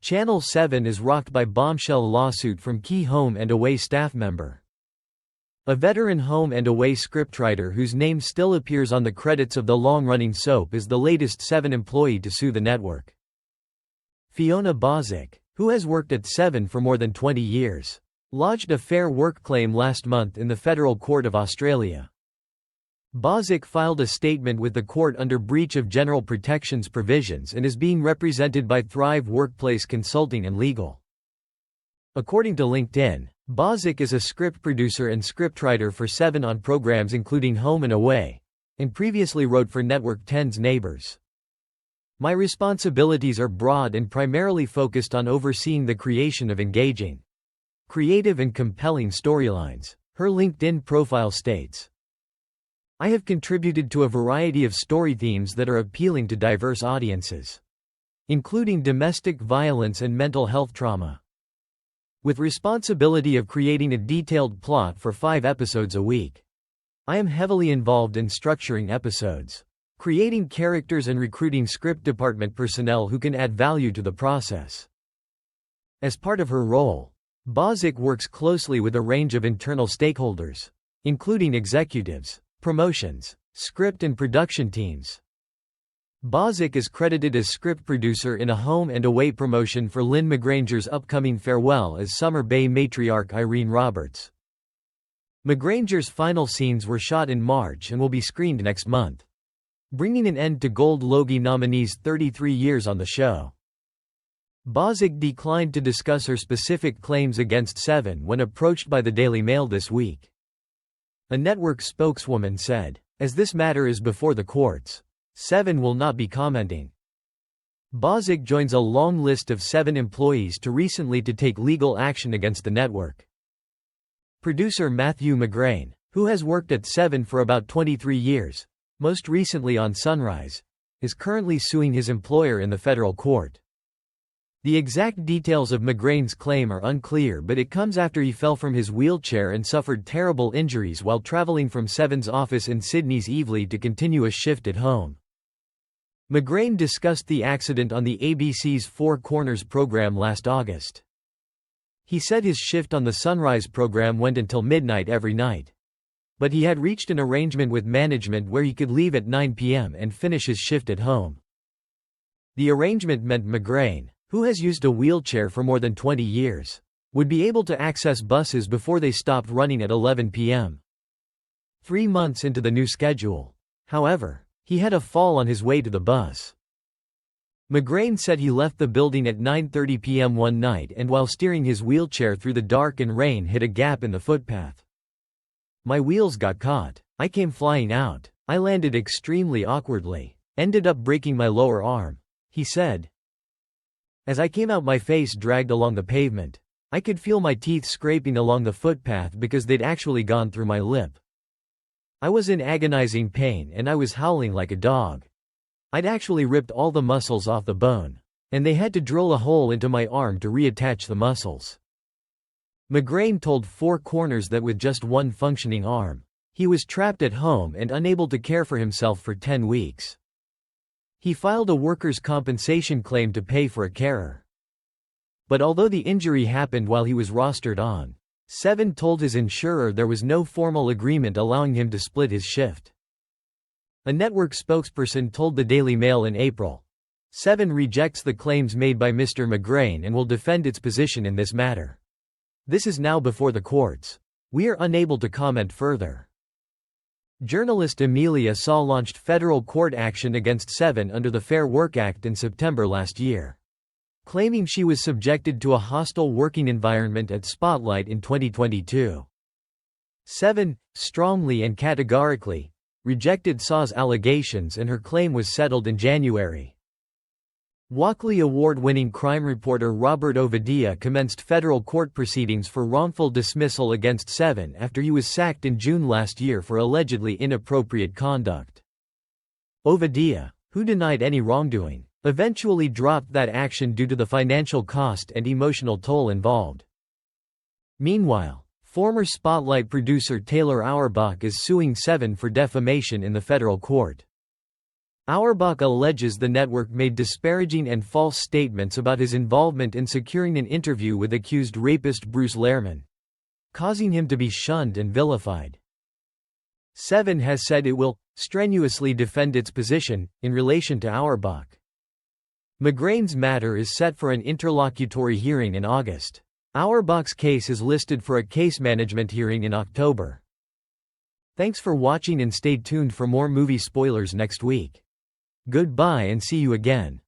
Channel 7 is rocked by bombshell lawsuit from key Home and Away staff member. A veteran Home and Away scriptwriter whose name still appears on the credits of the long-running soap is the latest 7 employee to sue the network. Fiona Bozick, who has worked at 7 for more than 20 years, lodged a fair work claim last month in the Federal Court of Australia. Bozick filed a statement with the court under breach of general protections provisions and is being represented by Thrive Workplace Consulting and Legal. According to LinkedIn, Bozick is a script producer and scriptwriter for 7 on programs including Home and Away, and previously wrote for Network 10's Neighbours. My responsibilities are broad and primarily focused on overseeing the creation of engaging, creative and compelling storylines, her LinkedIn profile states. I have contributed to a variety of story themes that are appealing to diverse audiences, including domestic violence and mental health trauma, with responsibility of creating a detailed plot for 5 episodes a week. I am heavily involved in structuring episodes, creating characters and recruiting script department personnel who can add value to the process. As part of her role, Bozick works closely with a range of internal stakeholders, including executives, promotions, script and production teams. Bozick is credited as script producer in a Home and Away promotion for Lynn McGranger's upcoming farewell as Summer Bay matriarch Irene Roberts. McGranger's final scenes were shot in March and will be screened next month, bringing an end to Gold Logie nominee's 33 years on the show. Bozick declined to discuss her specific claims against 7 when approached by the Daily Mail this week. A network spokeswoman said, "As this matter is before the courts, 7 will not be commenting." Bozick joins a long list of 7 employees to recently take legal action against the network. Producer Matthew McGrain, who has worked at 7 for about 23 years, most recently on Sunrise, is currently suing his employer in the federal court. The exact details of McGrain's claim are unclear, but it comes after he fell from his wheelchair and suffered terrible injuries while traveling from 7's office in Sydney's Eveley to continue a shift at home. McGrain discussed the accident on the ABC's Four Corners program last August. He said his shift on the Sunrise program went until midnight every night, but he had reached an arrangement with management where he could leave at 9 p.m. and finish his shift at home. The arrangement meant McGrain, who has used a wheelchair for more than 20 years, would be able to access buses before they stopped running at 11 p.m. 3 months into the new schedule, however, he had a fall on his way to the bus. McGrain said he left the building at 9:30 p.m. one night and while steering his wheelchair through the dark and rain hit a gap in the footpath. "My wheels got caught. I came flying out. I landed extremely awkwardly. Ended up breaking my lower arm," he said. "As I came out, my face dragged along the pavement. I could feel my teeth scraping along the footpath because they'd actually gone through my lip. I was in agonizing pain and I was howling like a dog. I'd actually ripped all the muscles off the bone, and they had to drill a hole into my arm to reattach the muscles." McGrain told Four Corners that with just one functioning arm, he was trapped at home and unable to care for himself for 10 weeks. He filed a workers' compensation claim to pay for a carer. But although the injury happened while he was rostered on, 7 told his insurer there was no formal agreement allowing him to split his shift. A network spokesperson told the Daily Mail in April, 7 rejects the claims made by Mr. McGrain and will defend its position in this matter. This is now before the courts. We are unable to comment further. Journalist Amelia Saw launched federal court action against 7 under the Fair Work Act in September last year, claiming she was subjected to a hostile working environment at Spotlight in 2022. 7, strongly and categorically, rejected Saw's allegations and her claim was settled in January. Walkley Award-winning crime reporter Robert Ovadia commenced federal court proceedings for wrongful dismissal against 7 after he was sacked in June last year for allegedly inappropriate conduct. Ovadia, who denied any wrongdoing, eventually dropped that action due to the financial cost and emotional toll involved. Meanwhile, former Spotlight producer Taylor Auerbach is suing 7 for defamation in the federal court. Auerbach alleges the network made disparaging and false statements about his involvement in securing an interview with accused rapist Bruce Lehrman, causing him to be shunned and vilified. Seven has said it will strenuously defend its position in relation to Auerbach. McGrain's matter is set for an interlocutory hearing in August. Auerbach's case is listed for a case management hearing in October. Thanks for watching and stay tuned for more movie spoilers next week. Goodbye and see you again.